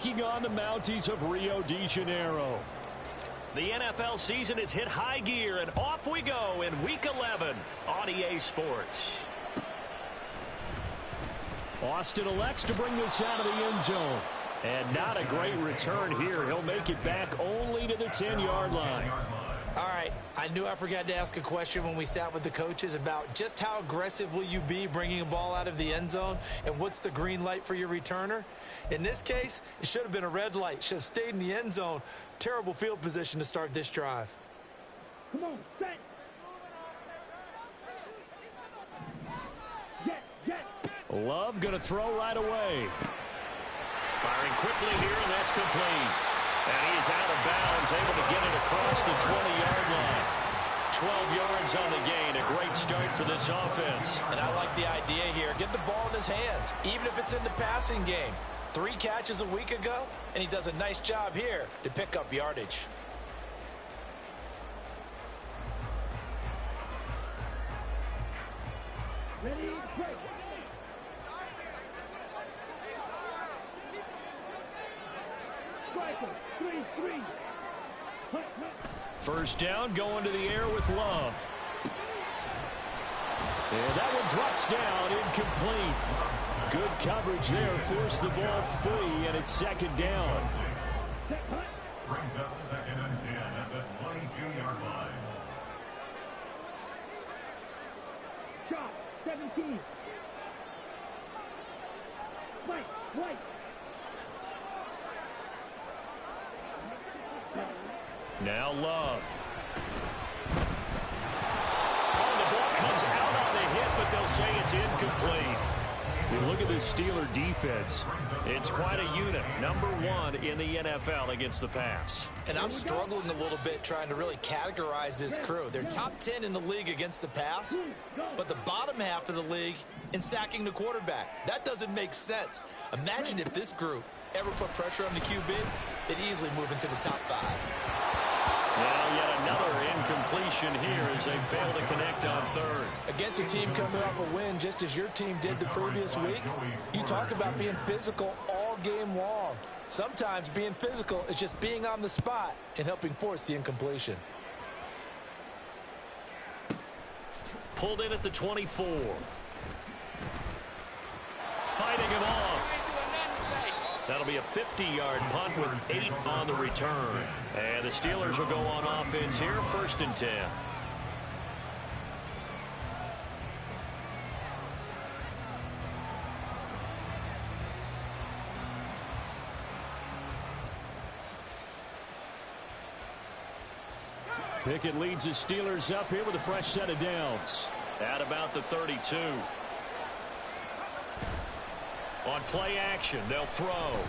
taking on the Mounties of Rio de Janeiro. The NFL season has hit high gear, and off we go in Week 11 on EA Sports. Austin elects to bring this out of the end zone. And not a great return here. He'll make it back only to the 10-yard line. All right, I knew I forgot to ask a question when we sat with the coaches about just how aggressive will you be bringing a ball out of the end zone, and what's the green light for your returner? In this case, it should have been a red light. Should have stayed in the end zone. Terrible field position to start this drive. Come on, set. Get. Love going to throw right away. Firing quickly here, and that's complete. And he is out of bounds, able to get it across the 20-yard line. 12 yards on the gain, a great start for this offense. And I like the idea here. Get the ball in his hands, even if it's in the passing game. 3 catches a week ago, and he does a nice job here to pick up yardage. Ready, break. First down, going to the air with Love. And that one drops down, incomplete. Good coverage there, forced the ball free, and it's second down. Brings up 2nd and 10 at the 22-yard line. Shot, 17. White. Now Love. Oh, the ball comes out on the hit, but they'll say it's incomplete. You look at this Steeler defense. It's quite a unit. Number 1 in the NFL against the pass. And I'm struggling a little bit trying to really categorize this crew. They're top 10 in the league against the pass, but the bottom half of the league in sacking the quarterback. That doesn't make sense. Imagine if this group ever put pressure on the QB, they'd easily move into the top 5. Now yet another incompletion here as they fail to connect on third. Against a team coming off a win just as your team did the previous week, you talk about being physical all game long. Sometimes being physical is just being on the spot and helping force the incompletion. Pulled in at the 24. Fighting him off. That'll be a 50-yard punt with 8 on the return. And the Steelers will go on offense here, 1st and 10. Pickett leads the Steelers up here with a fresh set of downs. At about the 32. On play action, they'll throw.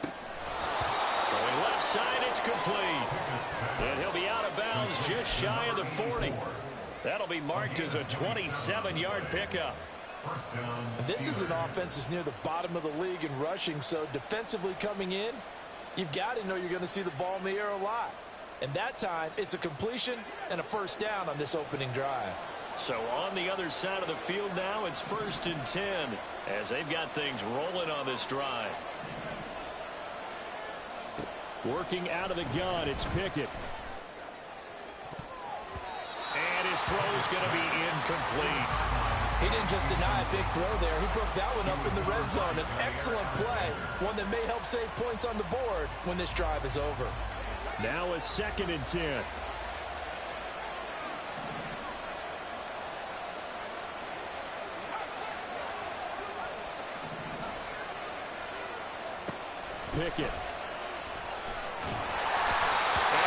Throwing left side, it's complete. And he'll be out of bounds just shy of the 40. That'll be marked as a 27-yard pickup. This is an offense that's near the bottom of the league in rushing, so defensively coming in, you've got to know you're going to see the ball in the air a lot. And that time, it's a completion and a first down on this opening drive. So on the other side of the field now, it's 1st and 10 as they've got things rolling on this drive. Working out of the gun, it's Pickett. And his throw's going to be incomplete. He didn't just deny a big throw there. He broke that one up in the red zone. An excellent play, one that may help save points on the board when this drive is over. Now a 2nd and 10. Pickett. And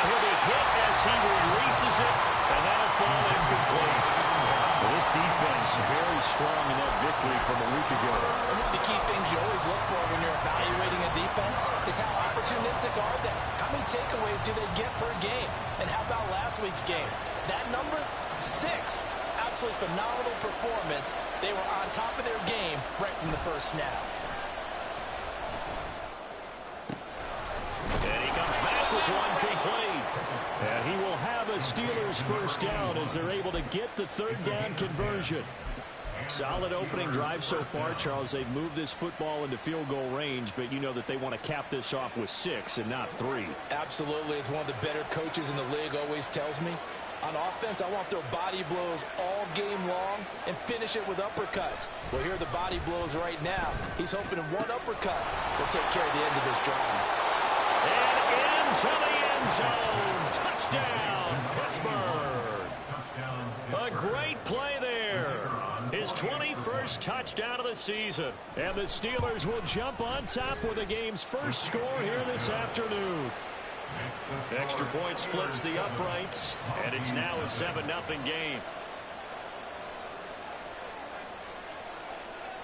he'll be hit as he releases it, and that'll fall incomplete. Well, this defense very strong in that victory from a week ago. And one of the key things you always look for when you're evaluating a defense is how opportunistic are they? How many takeaways do they get per game? And how about last week's game? That number, 6. Absolutely phenomenal performance. They were on top of their game right from the first snap. And he comes back with one complete. And he will have a Steelers first down as they're able to get the 3rd down conversion. Solid opening drive so far, Charles. They've moved this football into field goal range, but you know that they want to cap this off with 6 and not 3. Absolutely. As one of the better coaches in the league always tells me, on offense, I want their body blows all game long and finish it with uppercuts. Well, here are the body blows right now. He's hoping in one uppercut will take care of the end of this drive. And into the end zone. Touchdown, Pittsburgh. A great play there. His 21st touchdown of the season. And the Steelers will jump on top with the game's first score here this afternoon. Extra point splits the uprights, and it's now a 7-0 game.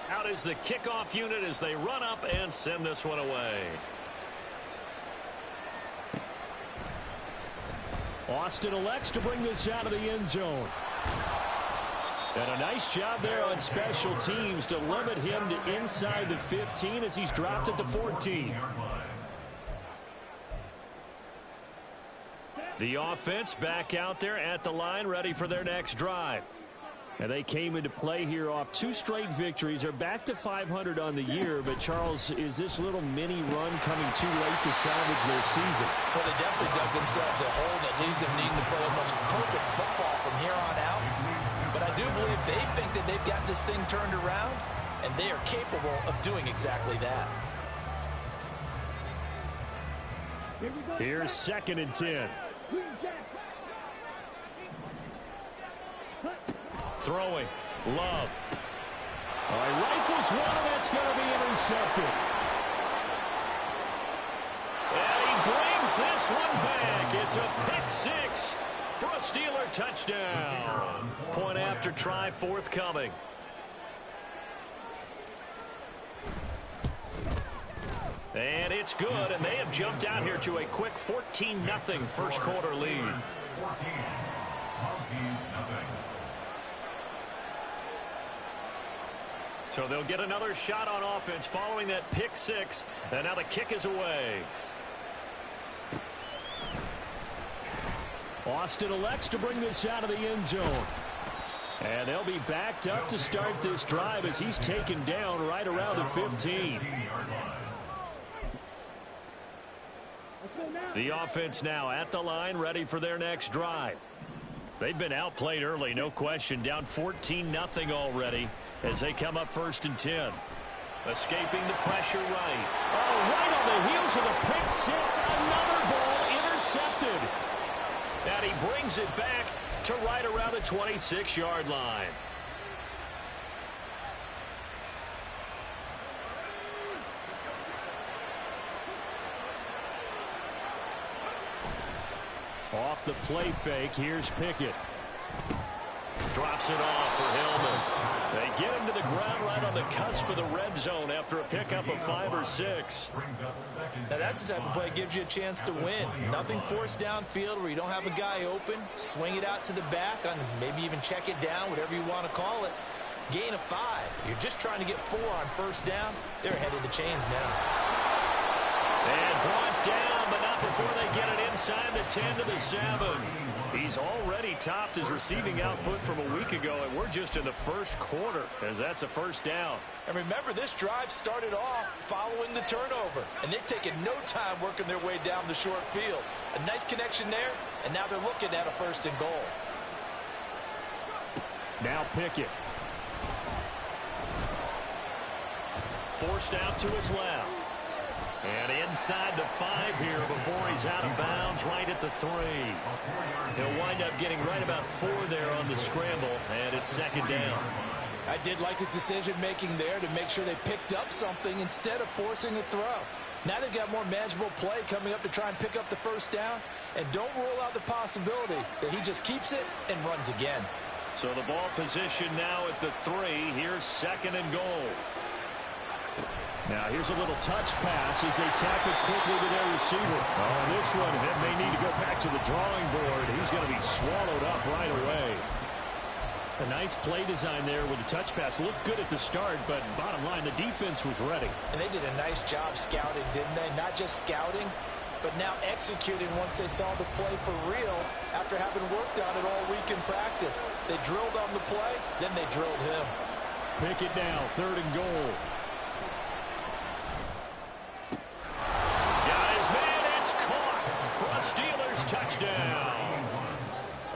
Out is the kickoff unit as they run up and send this one away. Austin elects to bring this out of the end zone. And a nice job there on special teams to limit him to inside the 15 as he's dropped at the 14. The offense back out there at the line, ready for their next drive. And they came into play here off 2 straight victories. They're back to 500 on the year. But, Charles, is this little mini run coming too late to salvage their season? Well, they definitely dug themselves a hole that leaves them needing to play almost perfect football from here on out. But I do believe they think that they've got this thing turned around, and they are capable of doing exactly that. Here's 2nd and 10. Throwing. Love. All right, rifles one, and that's going to be intercepted. And he brings this one back. It's a pick 6 for a Steeler touchdown. Point after try forthcoming. And it's good, and they have jumped out here to a quick 14-0 first quarter lead. 14. Mounties, nothing. So they'll get another shot on offense following that pick 6, and now the kick is away. Austin elects to bring this out of the end zone. And they'll be backed up to start this drive as he's taken down right around the 15. The offense now at the line, ready for their next drive. They've been outplayed early, no question. Down 14-0 already as they come up 1st and 10. Escaping the pressure right. Oh, right on the heels of the pick 6. Another ball intercepted. And he brings it back to right around the 26-yard line. Off the play fake, here's Pickett. Drops it off for Hillman. They get him to the ground right on the cusp of the red zone after a pickup of 5 or 6. Now that's the type of play that gives you a chance to win. Nothing forced downfield where you don't have a guy open. Swing it out to the back, on maybe even check it down, whatever you want to call it. Gain of 5. You're just trying to get 4 on 1st down. They're ahead of the chains now. And brought down, but not before they get it inside the 10 to the 7. He's already topped his receiving output from a week ago, and we're just in the first quarter as that's a 1st down. And remember, this drive started off following the turnover, and they've taken no time working their way down the short field. A nice connection there, and now they're looking at a 1st and goal. Now Pickett. Forced out to his left. And inside the 5 here before he's out of bounds right at the 3. He'll wind up getting right about 4 there on the scramble, and it's 2nd down. I did like his decision-making there to make sure they picked up something instead of forcing a throw. Now they've got more manageable play coming up to try and pick up the 1st down, and don't rule out the possibility that he just keeps it and runs again. So the ball position now at the 3. Here's 2nd and goal. Now here's a little touch pass as they tap it quickly to their receiver. Oh, this one, it may need to go back to the drawing board. He's going to be swallowed up right away. A nice play design there with the touch pass. Looked good at the start, but bottom line, the defense was ready. And they did a nice job scouting, didn't they? Not just scouting, but now executing once they saw the play for real after having worked on it all week in practice. They drilled on the play, then they drilled him. Pickett now, 3rd and goal. Got his man. It's caught for a Steelers touchdown.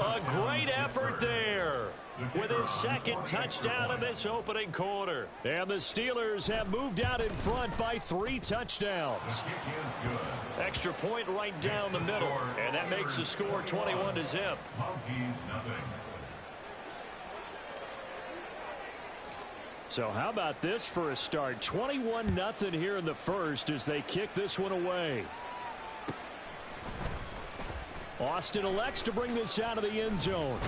A great effort there with his 2nd touchdown in this opening quarter. And the Steelers have moved out in front by 3 touchdowns. Extra point right down the middle, and that makes the score 21-0. Mounties nothing. So how about this for a start? 21-0 here in the first as they kick this one away. Austin elects to bring this out of the end zone.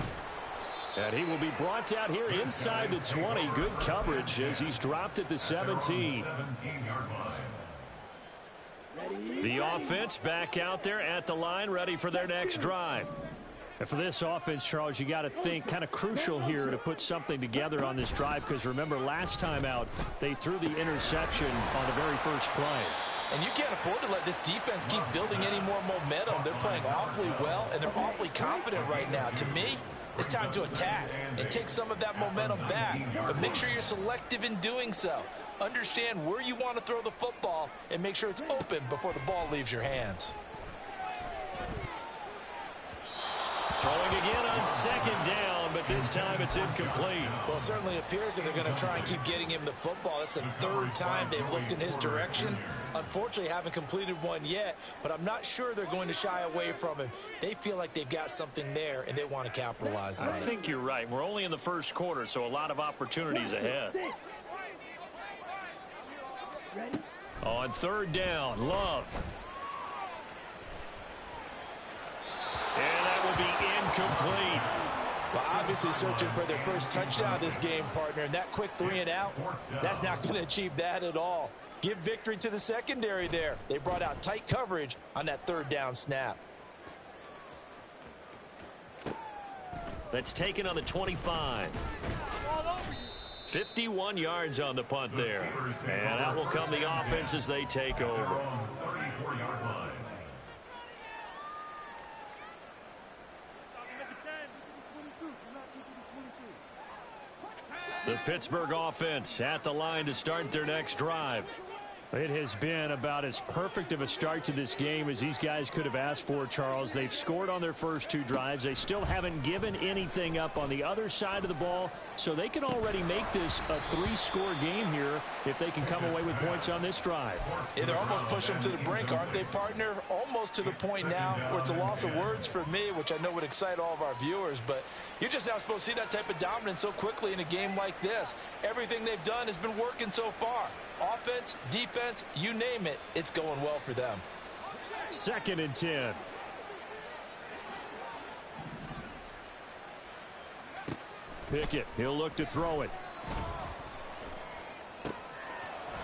And he will be brought out here inside the 20. Good coverage as he's dropped at the 17. 17-yard line. The offense back out there at the line, ready for their next drive. And for this offense, Charles, you got to think kind of crucial here to put something together on this drive, because remember last time out they threw the interception on the very first play. And you can't afford to let this defense keep building any more momentum. They're playing awfully well, and they're awfully confident right now. To me, it's time to attack and take some of that momentum back, but make sure you're selective in doing so. Understand where you want to throw the football and make sure it's open before the ball leaves your hands. Throwing again on 2nd down, but this time it's incomplete. Well, it certainly appears that they're going to try and keep getting him the football. That's the 3rd time they've looked in his direction. Unfortunately, haven't completed one yet, but I'm not sure they're going to shy away from him. They feel like they've got something there, and they want to capitalize on it. I think you're right. We're only in the first quarter, so a lot of opportunities ahead. On 3rd down, Love. And that will be incomplete. Well, obviously searching for their first touchdown this game, partner, and that quick 3 and out, that's not going to achieve that at all. Give victory to the secondary there. They brought out tight coverage on that 3rd down snap. That's taken on the 25. 51 yards on the punt there. And out will come the offense as they take over. 34-yard line. The Pittsburgh offense at the line to start their next drive. It has been about as perfect of a start to this game as these guys could have asked for, Charles. They've scored on their first 2 drives. They still haven't given anything up on the other side of the ball, so they can already make this a 3-score game here if they can come away with points on this drive. Yeah, they're almost pushing them to the brink, aren't they, partner? Almost to the point now where it's a loss of words for me, which I know would excite all of our viewers, but you're just not supposed to see that type of dominance so quickly in a game like this. Everything they've done has been working so far. Offense, defense, you name it, it's going well for them. 2nd and 10. Pickett, he'll look to throw it.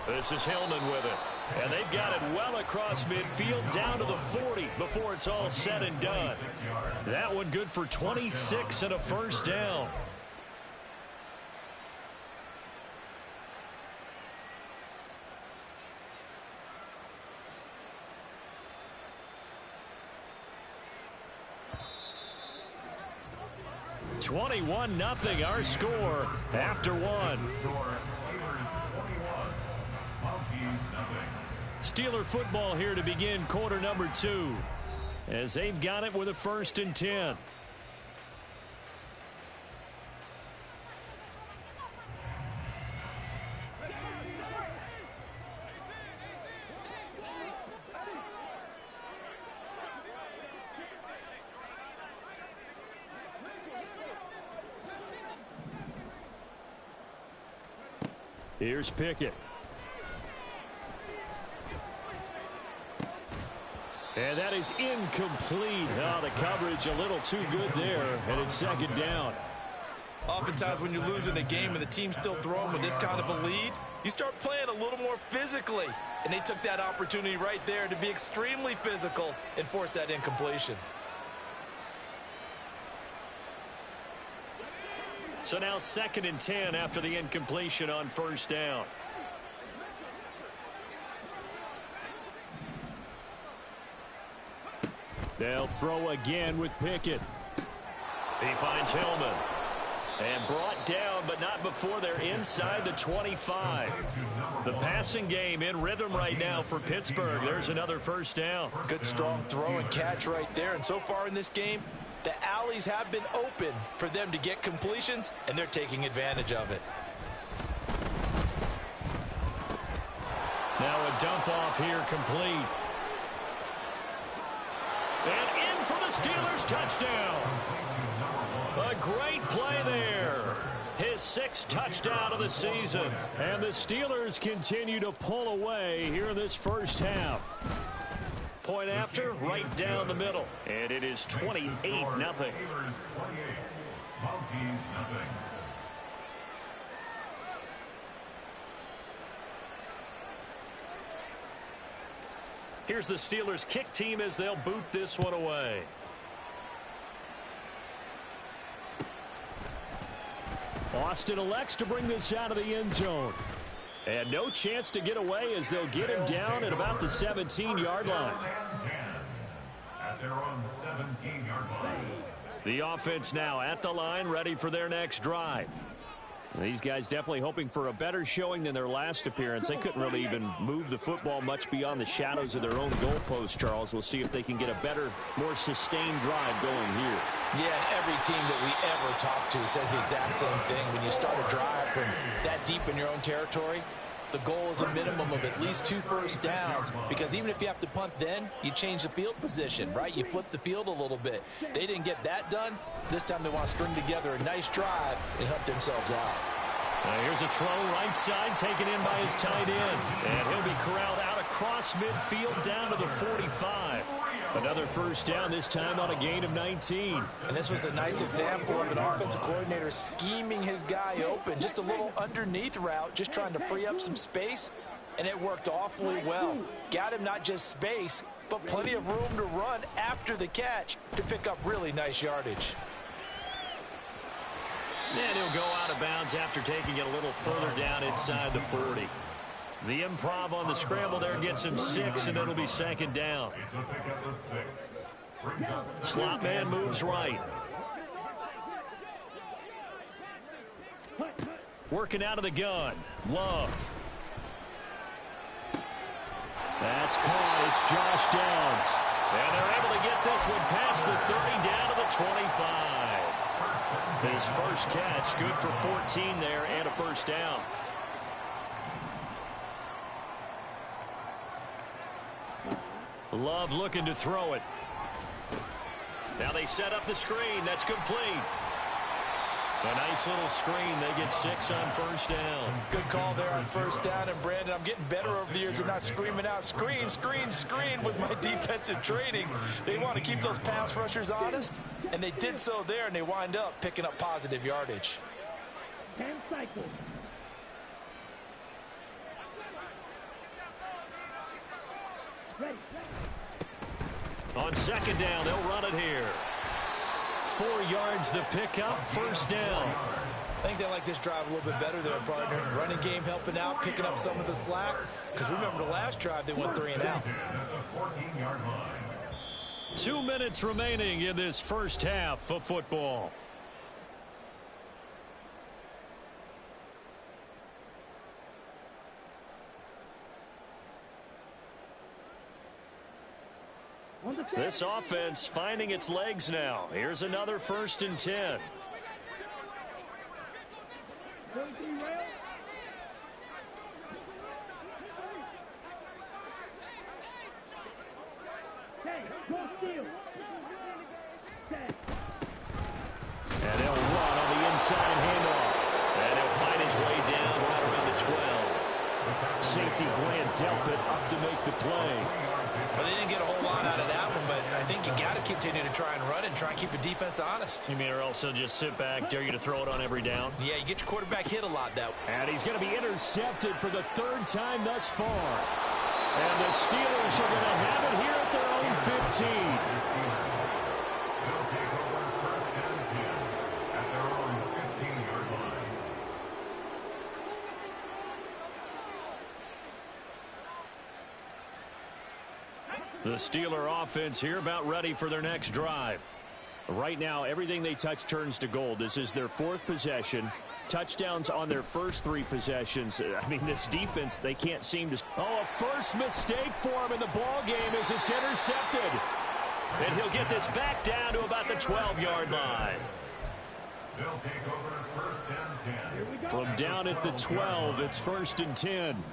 This is Hillman with it. And they've got it well across midfield down to the 40 before it's all said and done. That one good for 26 and a first down. (21-0) our score after 1. Steeler football here to begin quarter number 2 as they've got it with a 1st and 10. Here's Pickett. And that is incomplete. Oh, the coverage a little too good there, and it's 2nd down. Oftentimes when you're losing a game and the team's still throwing with this kind of a lead, you start playing a little more physically. And they took that opportunity right there to be extremely physical and force that incompletion. So now 2nd and 10 after the incompletion on 1st down. They'll throw again with Pickett. He finds Hillman. And brought down, but not before they're inside the 25. The passing game in rhythm right now for Pittsburgh. There's another first down. Good, strong throw and catch right there. And so far in this game, the alleys have been open for them to get completions, and they're taking advantage of it. Now a dump off here complete. And in for the Steelers touchdown. A great play there. His 6th touchdown of the season. And the Steelers continue to pull away here in this first half. Point after, right down the middle. And it is 28-0. Steelers 28, Mounties nothing. Here's the Steelers kick team as they'll boot this one away. Austin elects to bring this out of the end zone. And no chance to get away as they'll get him down at about the 17-yard line. At their own 17-yard line. The offense now at the line, ready for their next drive. These guys definitely hoping for a better showing than their last appearance. They couldn't really even move the football much beyond the shadows of their own goalpost, Charles. We'll see if they can get a better, more sustained drive going here. Yeah, and every team that we ever talk to says the exact same thing. When you start a drive from that deep in your own territory, the goal is a minimum of at least 2 first downs, because even if you have to punt then, you change the field position, right? You flip the field a little bit. They didn't get that done. This time they want to string together a nice drive and help themselves out. Here's a throw right side taken in by his tight end. And he'll be corralled out across midfield down to the 45. Another first down, this time on a gain of 19. And this was a nice example of an offensive coordinator scheming his guy open. Just a little underneath route, just trying to free up some space. And it worked awfully well. Got him not just space, but plenty of room to run after the catch to pick up really nice yardage. And he'll go out of bounds after taking it a little further down inside the 40. The improv on the scramble there gets him 6, and it'll be 2nd down. It's a pickup of 6. Slot man moves right. Working out of the gun. Love. That's caught. It's Josh Downs. And they're able to get this one past the 30 down to the 25. His first catch, good for 14 there and a first down. Love looking to throw it. Now they set up the screen. That's complete. A nice little screen. They get 6 on first down. Good call there on first down. And, Brandon, I'm getting better over the years of not screaming out, screen, screen, screen with my defensive training. They want to keep those pass rushers honest, and they did so there, and they wind up picking up positive yardage. 10 cycles. Ready. On second down, they'll run it here. 4 yards the pickup, first down. I think they like this drive a little bit better there, partner. Running game helping out, picking up some of the slack. Because remember, the last drive, they went 3 and out. 14-yard line. 2 minutes remaining in this first half of football. This offense finding its legs now. Here's another 1st and 10. And they'll run on the inside handoff. And he'll find his way down right around the 12. Safety Grant Delpit up to make the play. Well, they didn't get a whole lot out of that one, but I think you got to continue to try and run and try and keep the defense honest. You mean or also just sit back, dare you to throw it on every down? Yeah, you get your quarterback hit a lot that way. And he's going to be intercepted for the 3rd time thus far. And the Steelers are going to have it here at their own 15. They'll take over 1st and 10 at their own 15-yard line. The Steeler offense here about ready for their next drive. Right now, everything they touch turns to gold. This is their 4th possession. Touchdowns on their first 3 possessions. I mean, this defense, they can't seem to... Oh, a first mistake for him in the ball game as it's intercepted. And he'll get this back down to about the 12-yard line. They'll take over 1st and 10. From down at the 12, it's 1st and 10.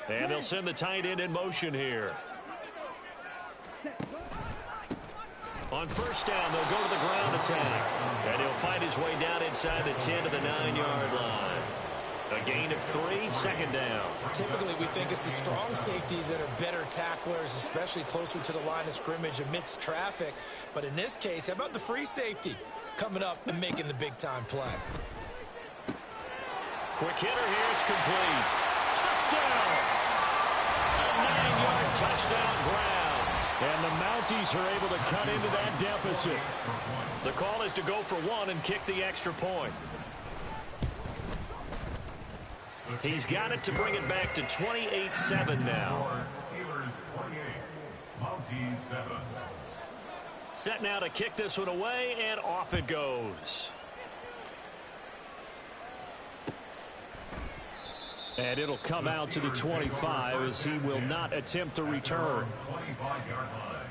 And they'll send the tight end in motion here. On 1st down, they'll go to the ground attack. And he'll find his way down inside the 10 to the 9-yard line. A gain of 3, 2nd down. Typically, we think it's the strong safeties that are better tacklers, especially closer to the line of scrimmage amidst traffic. But in this case, how about the free safety coming up and making the big-time play? Quick hitter here. It's complete. Touchdown! A 9-yard touchdown ground. And the Mounties are able to cut into that deficit. The call is to go for 1 and kick the extra point. He's got it to bring it back to 28-7 now. Steelers 28, Mounties 7. Set now to kick this one away, and off it goes. And it'll come out to the 25 as he will not attempt to return. 25-yard line.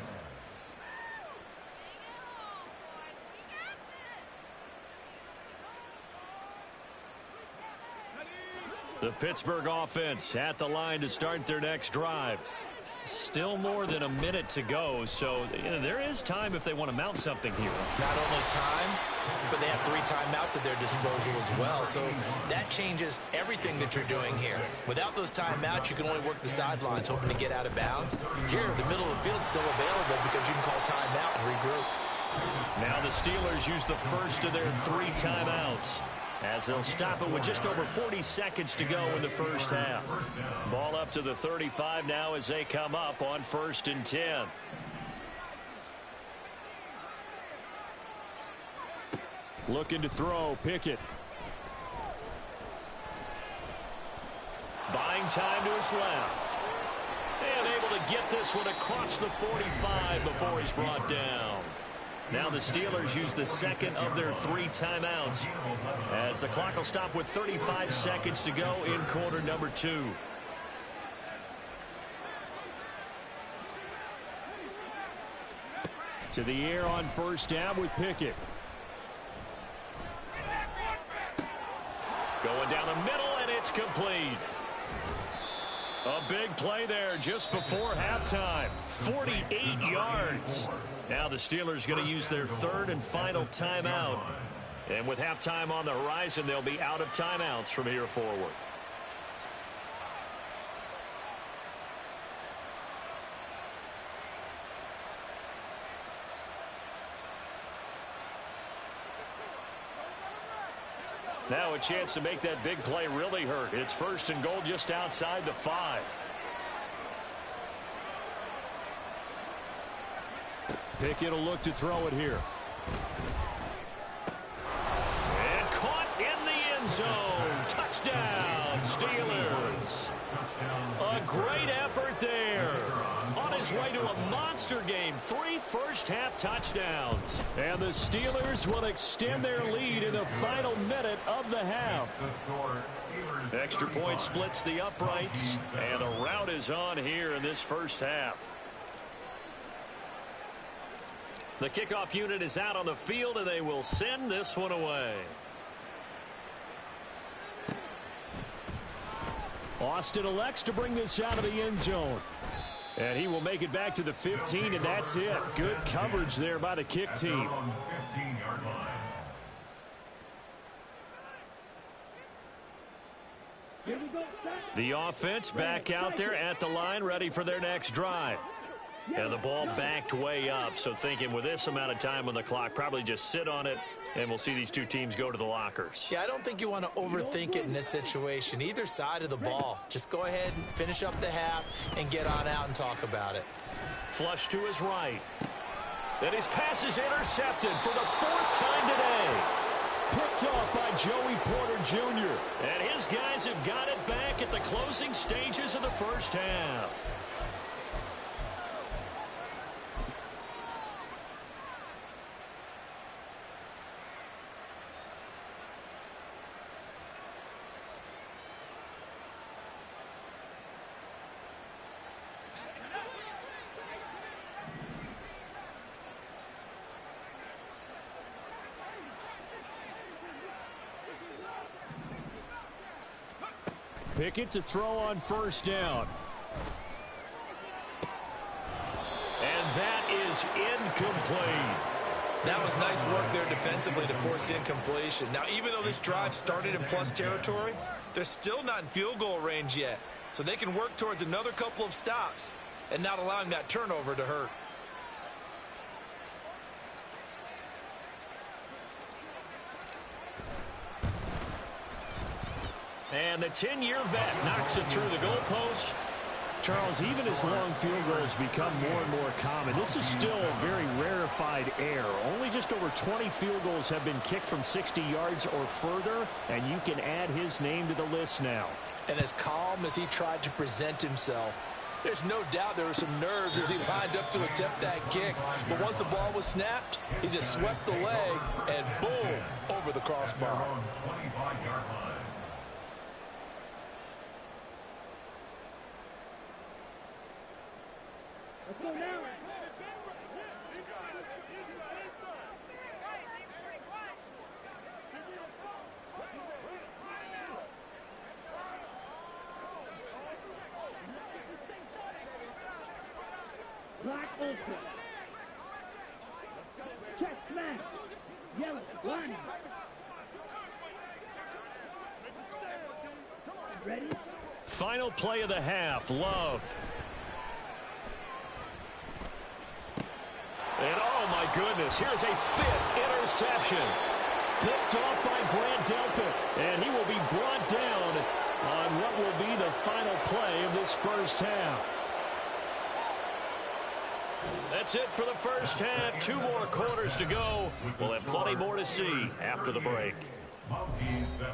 The Pittsburgh offense at the line to start their next drive. Still more than a minute to go, so there is time if they want to mount something here. Not only time, but they have 3 timeouts at their disposal as well. So that changes everything that you're doing here. Without those timeouts, you can only work the sidelines, hoping to get out of bounds. Here, the middle of the field's still available because you can call timeout and regroup. Now the Steelers use the first of their 3 timeouts, as they'll stop it with just over 40 seconds to go in the first half. Ball up to the 35 now as they come up on 1st and 10. Looking to throw, Pickett. Buying time to his left. And able to get this one across the 45 before he's brought down. Now the Steelers use the second of their 3 timeouts, as the clock will stop with 35 seconds to go in quarter number 2. To the air on 1st down with Pickett. Going down the middle, and it's complete. A big play there just before halftime. 48 yards. Now the Steelers going to use their 3rd and final timeout. And with halftime on the horizon, they'll be out of timeouts from here forward. Now a chance to make that big play really hurt. It's 1st and goal just outside the 5. Pickett will look to throw it here. And caught in the end zone. Touchdown, Steelers. A great effort there. On his way to a monster game. 3 first-half touchdowns. And the Steelers will extend their lead in the final minute of the half. Extra point splits the uprights. And the rout is on here in this first half. The kickoff unit is out on the field, and they will send this one away. Austin elects to bring this out of the end zone. And he will make it back to the 15, and that's it. Good coverage there by the kick team. The offense back out there at the line, ready for their next drive. And the ball backed way up, so thinking with this amount of time on the clock, probably just sit on it, and we'll see these 2 teams go to the lockers. Yeah, I don't think you want to overthink it in this situation. Either side of the ball. Just go ahead and finish up the half and get on out and talk about it. Flush to his right. And his pass is intercepted for the 4th time today. Picked off by Joey Porter Jr. And his guys have got it back at the closing stages of the first half. Pickett to throw on first down. And that is incomplete. That was nice work there defensively to force the incompletion. Now, even though this drive started in plus territory, they're still not in field goal range yet. So they can work towards another couple of stops and not allowing that turnover to hurt. And the 10-year vet knocks it through the goalpost. Charles, even as long field goals become more and more common, this is still a very rarefied air. Only just over 20 field goals have been kicked from 60 yards or further, and you can add his name to the list now. And as calm as he tried to present himself, there's no doubt there were some nerves as he lined up to attempt that kick. But once the ball was snapped, he just swept the leg and boom, over the crossbar. 25-yard line. Let's go now. Clock open. Check smash. Yellow. Line. Ready? Final play of the half. Love. And oh my goodness, here's a fifth interception. Picked off by Grant Delpit, and he will be brought down on what will be the final play of this first half. That's it for the first half. 2 more quarters to go. We'll have plenty more to see after the break. Mounties 7.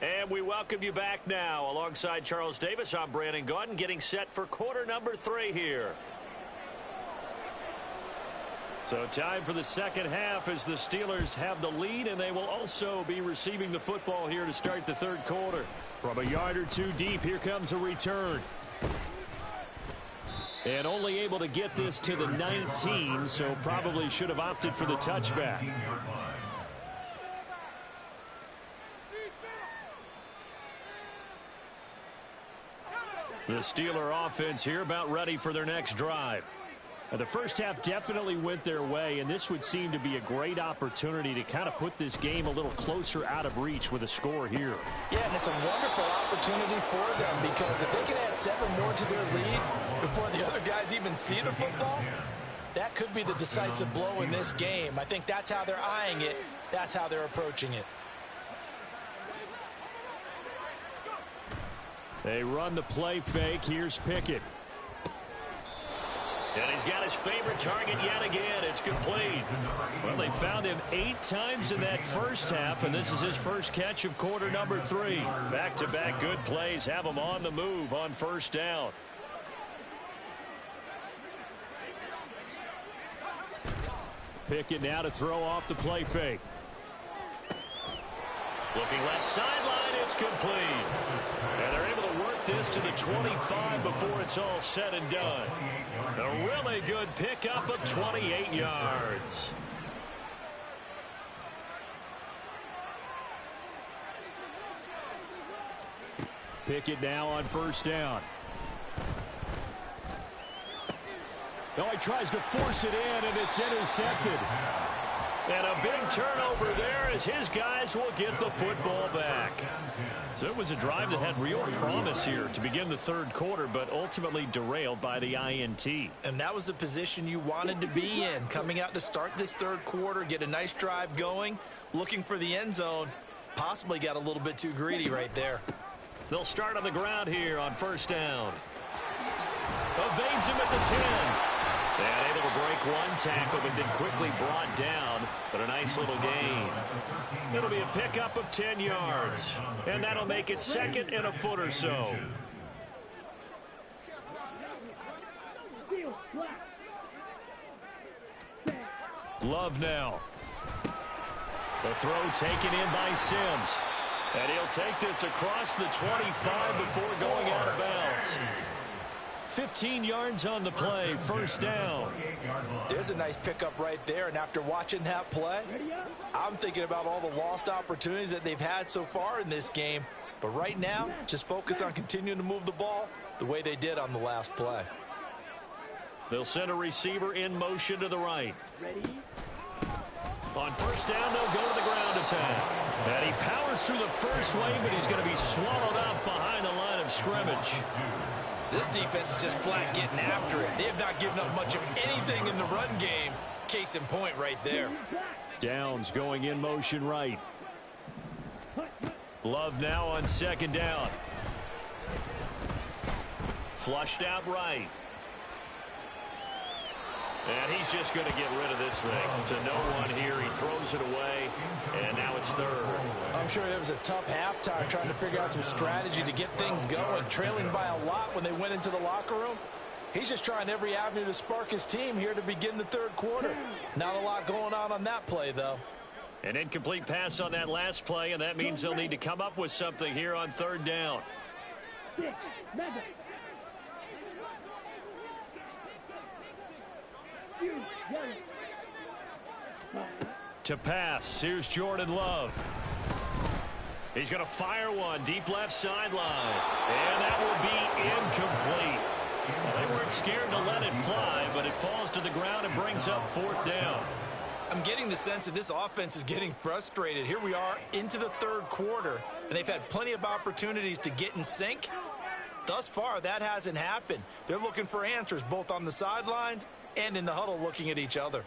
And we welcome you back now. Alongside Charles Davis, I'm Brandon Gaudin, getting set for quarter number 3 here. So time for the second half as the Steelers have the lead, and they will also be receiving the football here to start the third quarter. From a yard or two deep, here comes a return. And only able to get this to the 19, so probably should have opted for the touchback. 15-yard line. The Steeler offense here about ready for their next drive. The first half definitely went their way, and this would seem to be a great opportunity to kind of put this game a little closer out of reach with a score here. Yeah, and it's a wonderful opportunity for them because if they can add 7 more to their lead before the other guys even see the football, that could be the decisive blow in this game. I think that's how they're eyeing it. That's how they're approaching it. They run the play fake. Here's Pickett. And he's got his favorite target yet again. It's complete. Well, they found him 8 times in that first half, and this is his first catch of quarter number 3. Back-to-back good plays have him on the move on first down. Pickett now to throw off the play fake. Looking left sideline, it's complete. And they're able to work this to the 25 before it's all said and done. A really good pickup of 28 yards. Pickett now on first down. No, he tries to force it in, and it's intercepted. And a big turnover there as his guys will get the football back. So it was a drive that had real promise here to begin the third quarter, but ultimately derailed by the INT. And that was the position you wanted to be in, coming out to start this third quarter, get a nice drive going, looking for the end zone. Possibly got a little bit too greedy right there. They'll start on the ground here on first down. Evades him at the 10. And able to break one tackle, but then quickly brought down. But a nice little gain. It'll be a pickup of 10 yards. And that'll make it second and a foot or so. Love now. The throw taken in by Sims. And he'll take this across the 25 before going out of bounds. 15 yards on the play, first down. There's a nice pickup right there, and after watching that play, I'm thinking about all the lost opportunities that they've had so far in this game. But right now, just focus on continuing to move the ball the way they did on the last play. They'll send a receiver in motion to the right. On first down, they'll go to the ground attack. And he powers through the first lane, but he's going to be swallowed up behind the line of scrimmage. This defense is just flat getting after it. They have not given up much of anything in the run game. Case in point right there. Downs going in motion right. Love now on second down. Flushed out right. And he's just going to get rid of this thing to no one here. He throws it away, and now it's third. I'm sure it was a tough halftime trying to figure out some strategy to get things going, trailing by a lot when they went into the locker room. He's just trying every avenue to spark his team here to begin the third quarter. Not a lot going on that play, though. An incomplete pass on that last play, and that means they'll need to come up with something here on third down. To pass, here's Jordan Love. He's going to fire one deep left sideline. And that will be incomplete. Well, they weren't scared to let it fly, but it falls to the ground and brings up fourth down. I'm getting the sense that this offense is getting frustrated. Here we are into the third quarter, and they've had plenty of opportunities to get in sync. Thus far, that hasn't happened. They're looking for answers both on the sidelines and in the huddle looking at each other.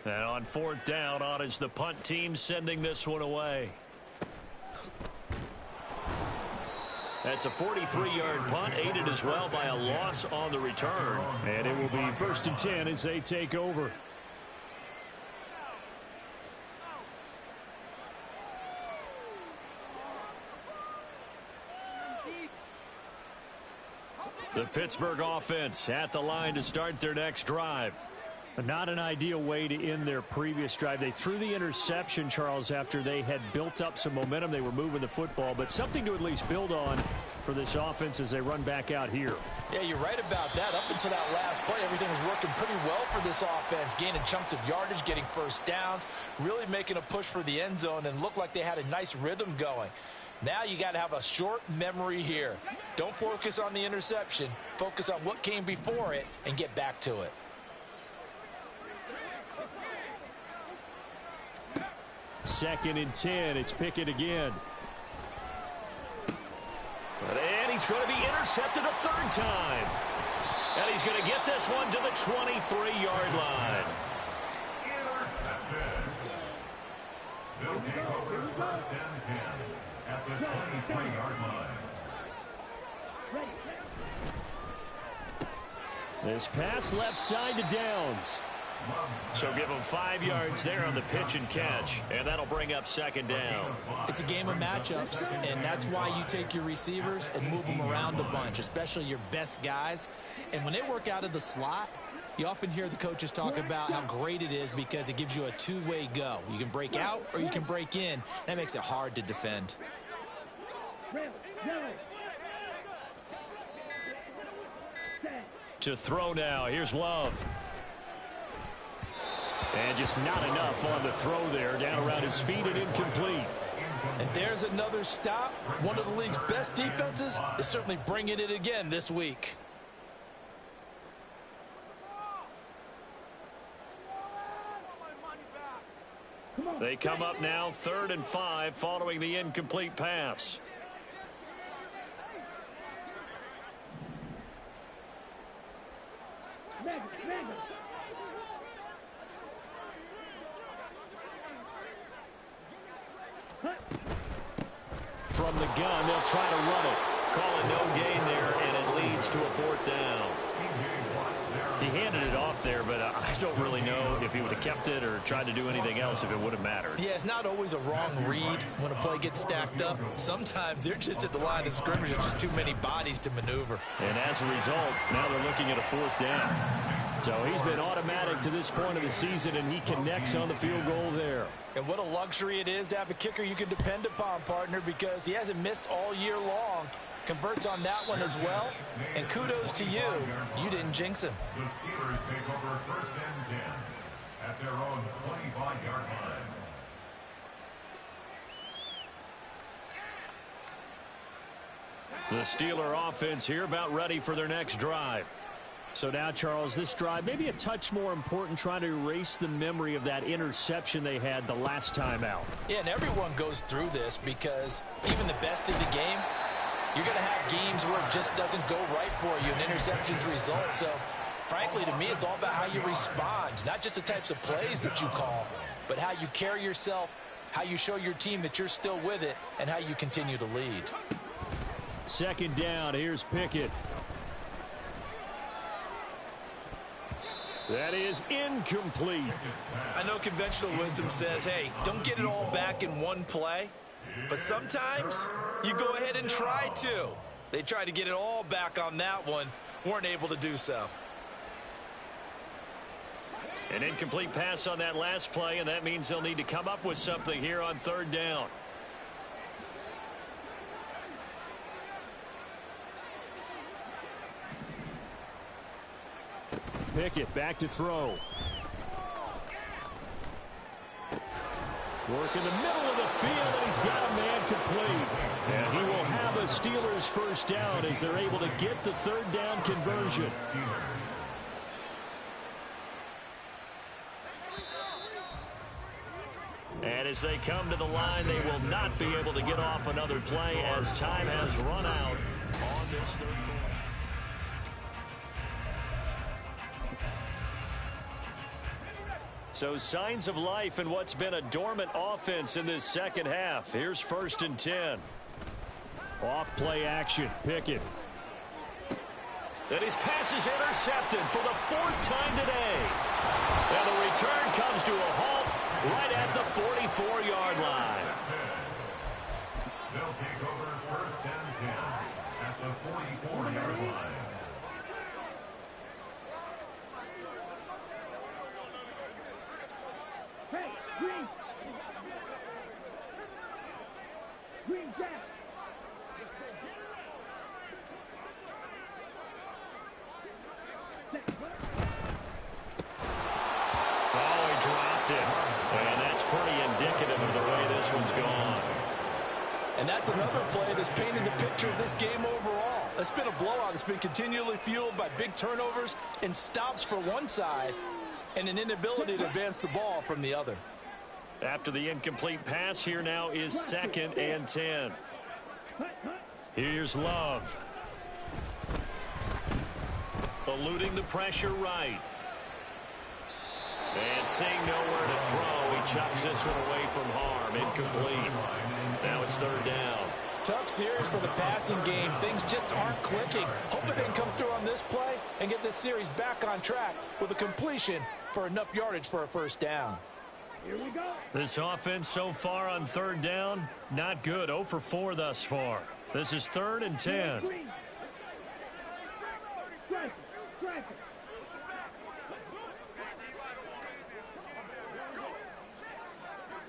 And on fourth down, on is the punt team sending this one away. That's a 43-yard punt, aided as well by a loss on the return. And it will be first and 10 as they take over. The Pittsburgh offense at the line to start their next drive. Not an ideal way to end their previous drive. They threw the interception, Charles, after they had built up some momentum. They were moving the football, but something to at least build on for this offense as they run back out here. Yeah, you're right about that. Up until that last play, everything was working pretty well for this offense, gaining chunks of yardage, getting first downs, really making a push for the end zone, and looked like they had a nice rhythm going. Now you got to have a short memory here. Don't focus on the interception. Focus on what came before it and get back to it. Second and 10. It's Pickett again. And he's going to be intercepted a third time. And he's going to get this one to the 23-yard line. Intercepted. They'll take over first and 10 at the 23-yard line. This pass left side to Downs. So give him 5 yards there on the pitch and catch, and that'll bring up second down. It's a game of matchups, and that's why you take your receivers and move them around a bunch, especially your best guys. And when they work out of the slot, you often hear the coaches talk about how great it is because it gives you a two-way go. You can break out or you can break in. That makes it hard to defend. To throw now, here's Love. And just not enough on the throw there. Down around his feet and incomplete. And there's another stop. One of the league's best defenses is certainly bringing it again this week. They come up now 3rd and 5 following the incomplete pass. From the gun, they'll try to run it. Call it no gain there, and it leads to a 4th down. He handed it off there, but I don't really know if he would have kept it or tried to do anything else if it would have mattered. Yeah, it's not always a wrong read when a play gets stacked up. Sometimes they're just at the line of scrimmage. There's just too many bodies to maneuver. And as a result, now they're looking at a 4th down. So he's been automatic to this point of the season, and he connects on the field goal there. And what a luxury it is to have a kicker you can depend upon, partner, because he hasn't missed all year long. Converts on that one as well. And kudos to you. You didn't jinx him. The Steelers take over 1st and 10 at their own 25-yard line. The Steeler offense here about ready for their next drive. So now, Charles, this drive maybe a touch more important, trying to erase the memory of that interception they had the last time out. Yeah, and everyone goes through this because even the best in the game, you're going to have games where it just doesn't go right for you, and interceptions result. So, frankly, to me, it's all about how you respond, not just the types of plays that you call, but how you carry yourself, how you show your team that you're still with it, and how you continue to lead. 2nd down, here's Pickett. That is incomplete. I know conventional wisdom says, hey, don't get it all back in one play. But sometimes you go ahead and try to. They tried to get it all back on that one. Weren't able to do so. An incomplete pass on that last play, and that means they'll need to come up with something here on 3rd down. Pickett back to throw. Work in the middle of the field, and he's got a man complete. And he will have a Steelers 1st down as they're able to get the 3rd down conversion. And as they come to the line, they will not be able to get off another play as time has run out on this 3rd quarter. So signs of life in what's been a dormant offense in this 2nd half. Here's 1st and 10. Off play action, Pickett. And his pass is intercepted for the 4th time today. And the return comes to a halt right at the 44-yard line. They'll take over 1st and 10 at the 44-yard line. Hey, Green! Green Jack! Oh, he dropped it. And that's pretty indicative of the way this one's gone. And that's another play that's painted the picture of this game overall. It's been a blowout. It's been continually fueled by big turnovers and stops for one side and an inability to advance the ball from the other. After the incomplete pass, here now is 2nd and 10. Here's Love. Eluding the pressure right. And seeing nowhere to throw, he chucks this one away from harm. Incomplete. Now it's 3rd down. Tough series for the passing game. Things just aren't clicking. Hoping they can come through on this play and get this series back on track with a completion for enough yardage for a 1st down. Here we go. This offense so far on 3rd down, not good. 0 for 4 thus far. This is 3rd and 10. Green. Strike it. Strike it.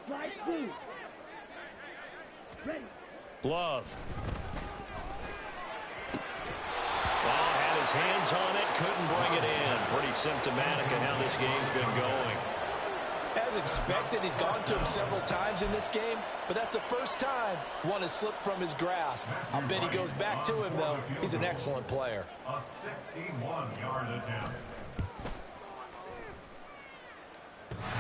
Slide through. Ready. Love. Well, had his hands on it, couldn't bring it in. Pretty symptomatic of how this game's been going. As expected, he's gone to him several times in this game, but that's the first time one has slipped from his grasp. I'll bet he goes back to him, though. He's an excellent player. A 61-yard attempt.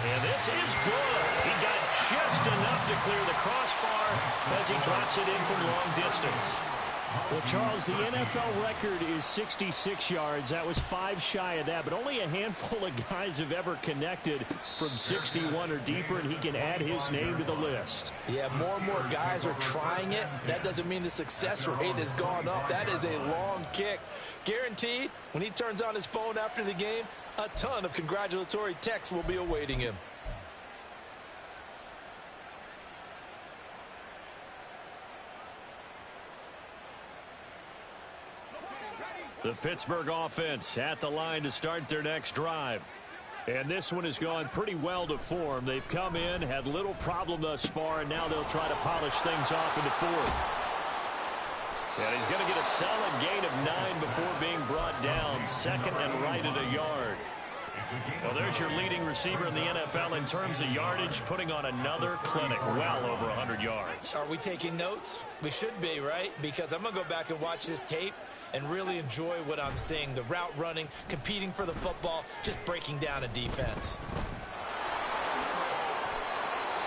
And this is good. He got just enough to clear the crossbar as he drops it in from long distance. Well, Charles, the NFL record is 66 yards. That was 5 shy of that, but only a handful of guys have ever connected from 61 or deeper, and he can add his name to the list. Yeah, more and more guys are trying it. That doesn't mean the success rate has gone up. That is a long kick. Guaranteed, when he turns on his phone after the game, a ton of congratulatory texts will be awaiting him. The Pittsburgh offense at the line to start their next drive. And this one has gone pretty well to form. They've come in, had little problem thus far, and now they'll try to polish things off in the fourth. And he's going to get a solid gain of 9 before being brought down. Second and right at a yard. Well, there's your leading receiver in the NFL in terms of yardage, putting on another clinic, well over 100 yards. Are we taking notes? We should be, right? Because I'm going to go back and watch this tape and really enjoy what I'm seeing. The route running, competing for the football, just breaking down a defense.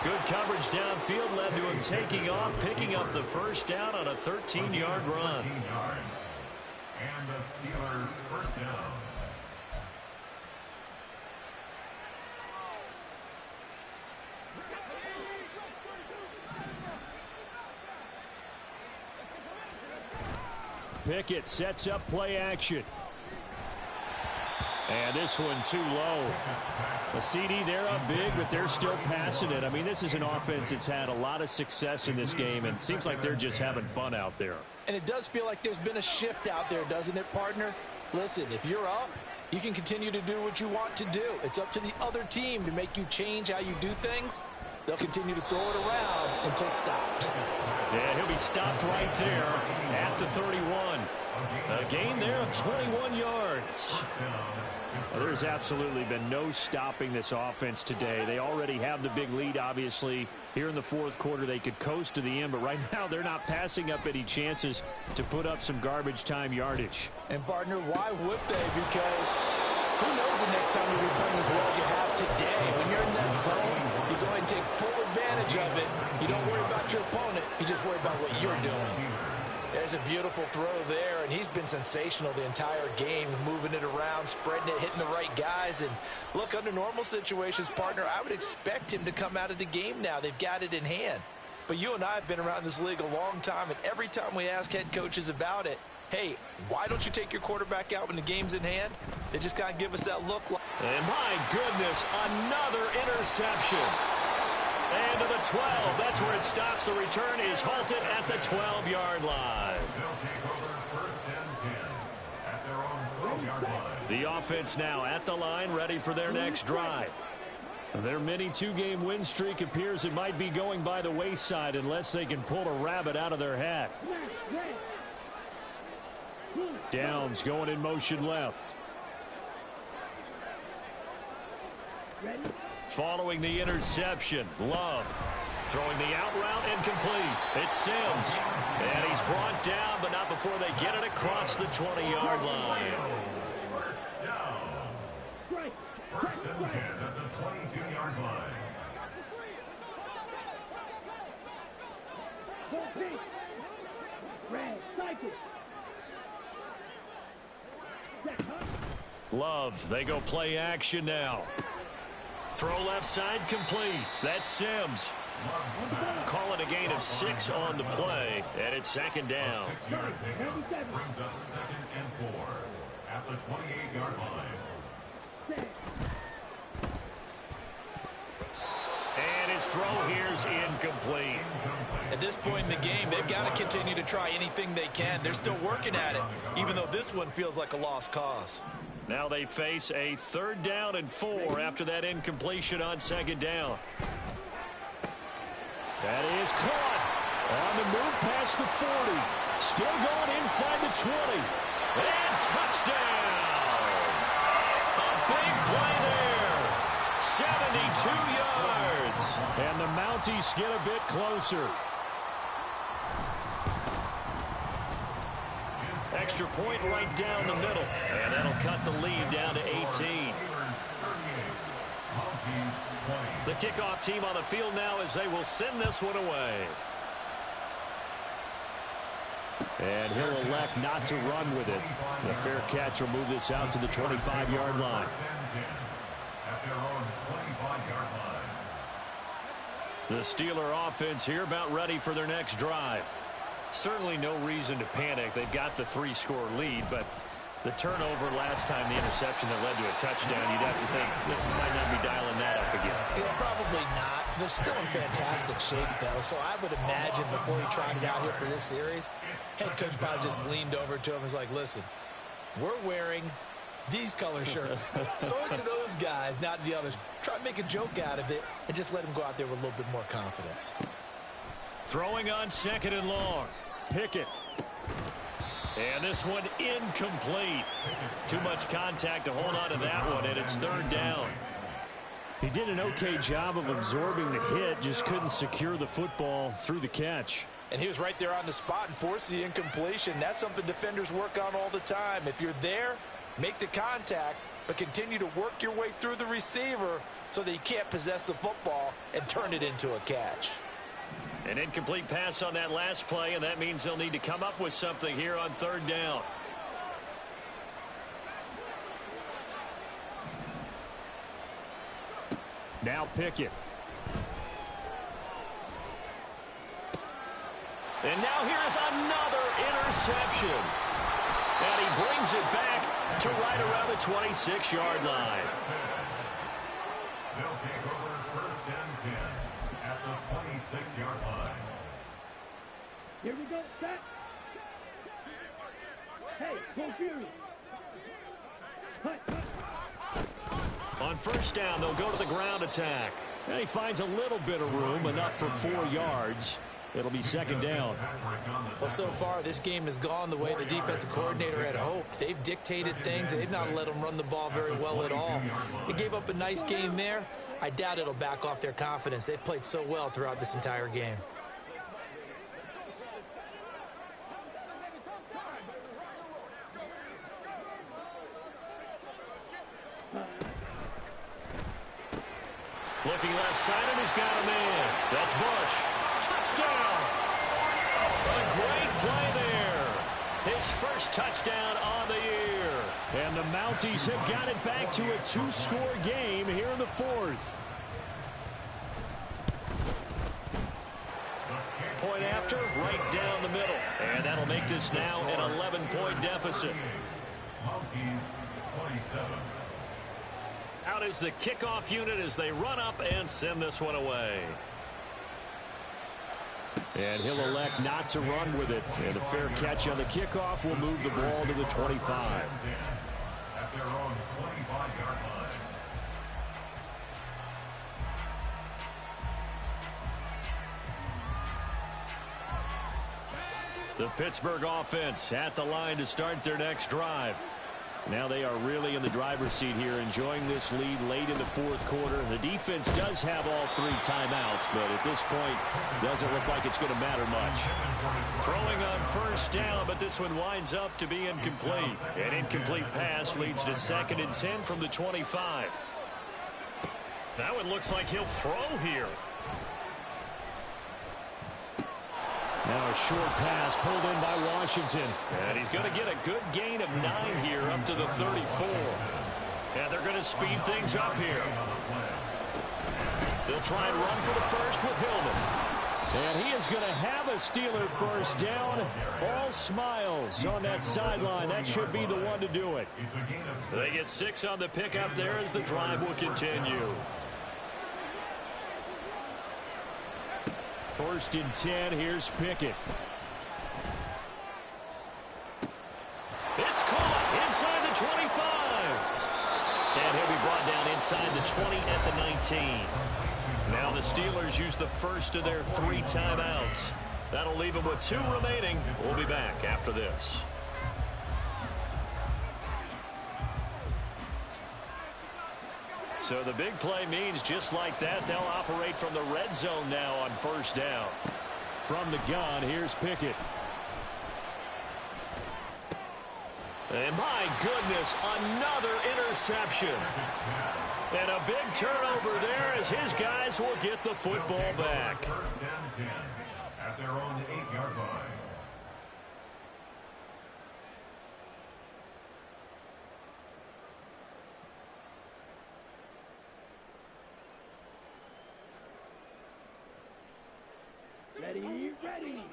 Good coverage downfield led to him taking off, picking up the first down on a 13-yard run. 13 yards. And the Steelers first down. Pickett sets up play action. And this one too low. A CD, they're up big, but they're still passing it. I mean, this is an offense that's had a lot of success in this game, and it seems like they're just having fun out there. And it does feel like there's been a shift out there, doesn't it, partner? Listen, if you're up, you can continue to do what you want to do. It's up to the other team to make you change how you do things. They'll continue to throw it around until stopped. Yeah, he'll be stopped right there at the 31. A gain there of 21 yards. Well, there's absolutely been no stopping this offense today. They already have the big lead, obviously. Here in the fourth quarter, they could coast to the end, but right now they're not passing up any chances to put up some garbage time yardage. And, partner, why would they? Because who knows the next time you'll be playing as well as you have today. When you're in that zone, you go ahead and take full advantage of it. You don't worry about your opponent. You just worry about what you're doing. There's a beautiful throw there, and he's been sensational the entire game, moving it around, spreading it, hitting the right guys. And look, under normal situations, partner, I would expect him to come out of the game now. They've got it in hand. But you and I have been around this league a long time, and every time we ask head coaches about it, hey, why don't you take your quarterback out when the game's in hand? They just kind of give us that look. And my goodness, another interception. And to the 12. That's where it stops. The return is halted at the 12-yard line. They'll take over first and 10 at their own 12-yard line. The offense now at the line, ready for their next drive. Their mini two-game win streak appears it might be going by the wayside unless they can pull a rabbit out of their hat. Downs going in motion left. Following the interception, Love throwing the out route incomplete. It's Sims. And he's brought down, but not before they get it across the 20-yard line. First down. First and 10 at the 22-yard line. Love, they go play action now. Throw left side complete. That's Sims. Call it a gain of 6 on the play, and it's second down. 6-yard pickup brings up second and 4 at the 28-yard line. And his throw here's incomplete. At this point in the game, they've got to continue to try anything they can. They're still working at it, even though this one feels like a lost cause. Now they face a 3rd down and 4 after that incompletion on second down. That is caught on the move past the 40. Still going inside the 20. And touchdown! A big play there. 72 yards. And the Mounties get a bit closer. Extra point right down the middle. And that'll cut the lead down to 18. The kickoff team on the field now as they will send this one away. And he'll elect not to run with it. The fair catch will move this out to the 25-yard line. The Steeler offense here about ready for their next drive. Certainly no reason to panic. They've got the 3-score lead, but the turnover last time, the interception that led to a touchdown, you'd have to think they might not be dialing that up again. Yeah, probably not. They're still in fantastic shape, though, so I would imagine before he tried it out here for this series, head coach probably just leaned over to him and was like, listen, we're wearing these color shirts. Throw it to those guys, not the others. Try to make a joke out of it and just let him go out there with a little bit more confidence. Throwing on 2nd and long. Pickett. And this one incomplete. Too much contact to hold on to that one, and it's 3rd down. He did an okay job of absorbing the hit, just couldn't secure the football through the catch. And he was right there on the spot and forced the incompletion. That's something defenders work on all the time. If you're there, make the contact, but continue to work your way through the receiver so that you can't possess the football and turn it into a catch. An incomplete pass on that last play, and that means they'll need to come up with something here on 3rd down. Now Pickett. And now here's another interception. And he brings it back to right around the 26-yard line. They'll take over 1st and 10 at the 26-yard line. Here we go, set. Hey, confused. Cut. On 1st down, they'll go to the ground attack. And he finds a little bit of room, enough for 4 yards. It'll be 2nd down. Well, so far, this game has gone the way the defensive coordinator had hoped. They've dictated things, and they've not let them run the ball very well at all. They gave up a nice game there. I doubt it'll back off their confidence. They've played so well throughout this entire game. Looking left side, and he's got a man. That's Bush. Touchdown! A great play there. His first touchdown on the year. And the Mounties have got it back to a 2-score game here in the 4th. Point after, right down the middle. And that'll make this now an 11-point deficit. Mounties 27. Out is the kickoff unit as they run up and send this one away. And he'll elect not to run with it. And a fair catch on the kickoff will move the ball to the 25. At their own 25-yard line. The Pittsburgh offense at the line to start their next drive. Now they are really in the driver's seat here, enjoying this lead late in the 4th quarter. The defense does have all 3 timeouts, but at this point, doesn't look like it's going to matter much. Throwing on 1st down, but this one winds up to be incomplete. An incomplete pass leads to 2nd and 10 from the 25. That one looks like he'll throw here. Now a short pass pulled in by Washington. And he's going to get a good gain of 9 here up to the 34. And they're going to speed things up here. They'll try and run for the first with Hillman. And he is going to have a Steeler 1st down. All smiles on that sideline. That should be the one to do it. They get 6 on the pickup there as the drive will continue. 1st and 10. Here's Pickett. It's caught inside the 25. And he'll be brought down inside the 20 at the 19. Now the Steelers use the first of their 3 timeouts. That'll leave them with 2 remaining. We'll be back after this. So the big play means just like that, they'll operate from the red zone now on 1st down. From the gun, here's Pickett. And my goodness, another interception. And a big turnover there as his guys will get the football back. First and 10 at their own 8-yard line. Ready, ready.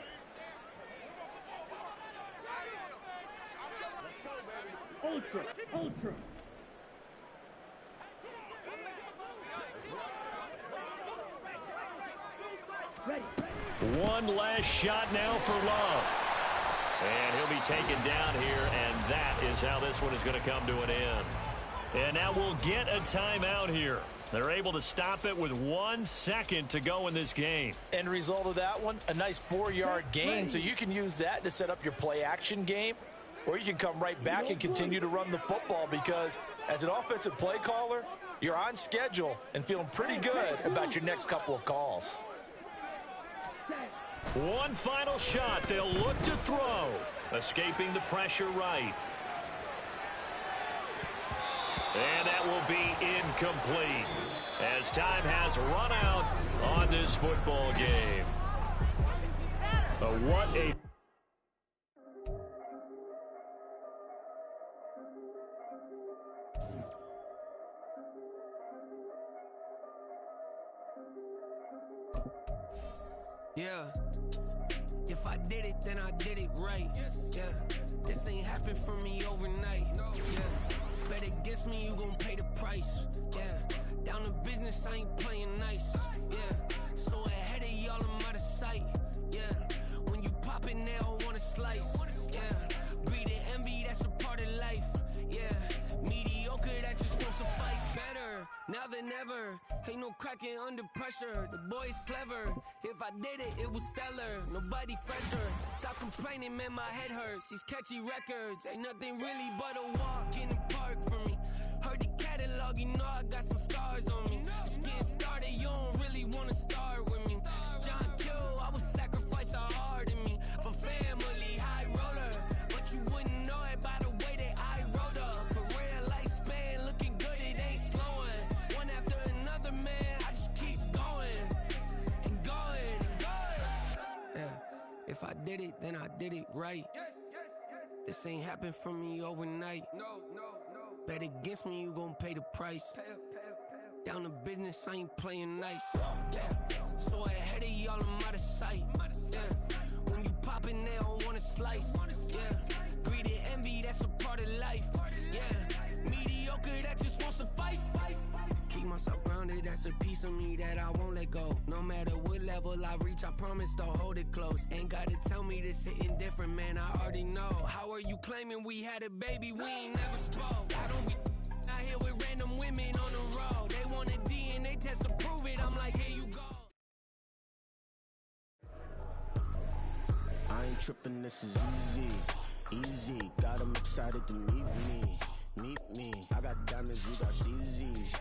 Ultra, ultra. Ready, ready. One last shot now for Love. And he'll be taken down here, and that is how this one is going to come to an end. And now we'll get a timeout here. They're able to stop it with 1 second to go in this game. End result of that one, a nice 4-yard gain, so you can use that to set up your play-action game, or you can come right back and continue to run the football because as an offensive play caller, you're on schedule and feeling pretty good about your next couple of calls. One final shot. They'll look to throw. Escaping the pressure right. And that will be incomplete as time has run out on this football game. What a... Yeah. If I did it, then I did it right. Yeah. This ain't happened for me overnight. Yeah. Bet against me, you gon' pay the price. Yeah. Down to business, I ain't playing nice. Yeah. So ahead of y'all, I'm out of sight. Yeah. When you pop it, they don't wanna slice. Yeah. Breed the envy, that's a part of life. Yeah. Mediocre, that just won't suffice. Better now than ever. Ain't no cracking under pressure. The boy's clever. If I did it, it was stellar. Nobody fresher. Stop complaining, man, my head hurts. These catchy records ain't nothing really but a walk in the park for me. Heard the catalog, you know I got some scars on me. Just getting started, you don't really wanna start with me. It's John Kill, I would sacrifice a heart in me for family, high roller. But you wouldn't know it by the way that I wrote up. A real lifespan, looking good, it ain't slowing. One after another, man, I just keep going and going and going. Yeah, if I did it, then I did it right. This ain't happened for me overnight. No. Bet against me, you gon' pay the price. Down to business, I ain't playing nice. So ahead of y'all, I'm out of sight. Yeah. When you poppin', they don't wanna slice. Yeah. Greed and envy, that's a part of life. Yeah. Mediocre, that just won't suffice. Keep myself grounded, that's a piece of me that I won't let go. No matter what level I reach, I promise to hold it close. Ain't gotta tell me this hitting different, man, I already know. How are you claiming we had a baby, we ain't never spoke? I don't be out here with random women on the road. They want a DNA test to prove it, I'm like, here you go. I ain't tripping, this is easy. Got 'em excited to meet me. I got diamonds, you got CZs.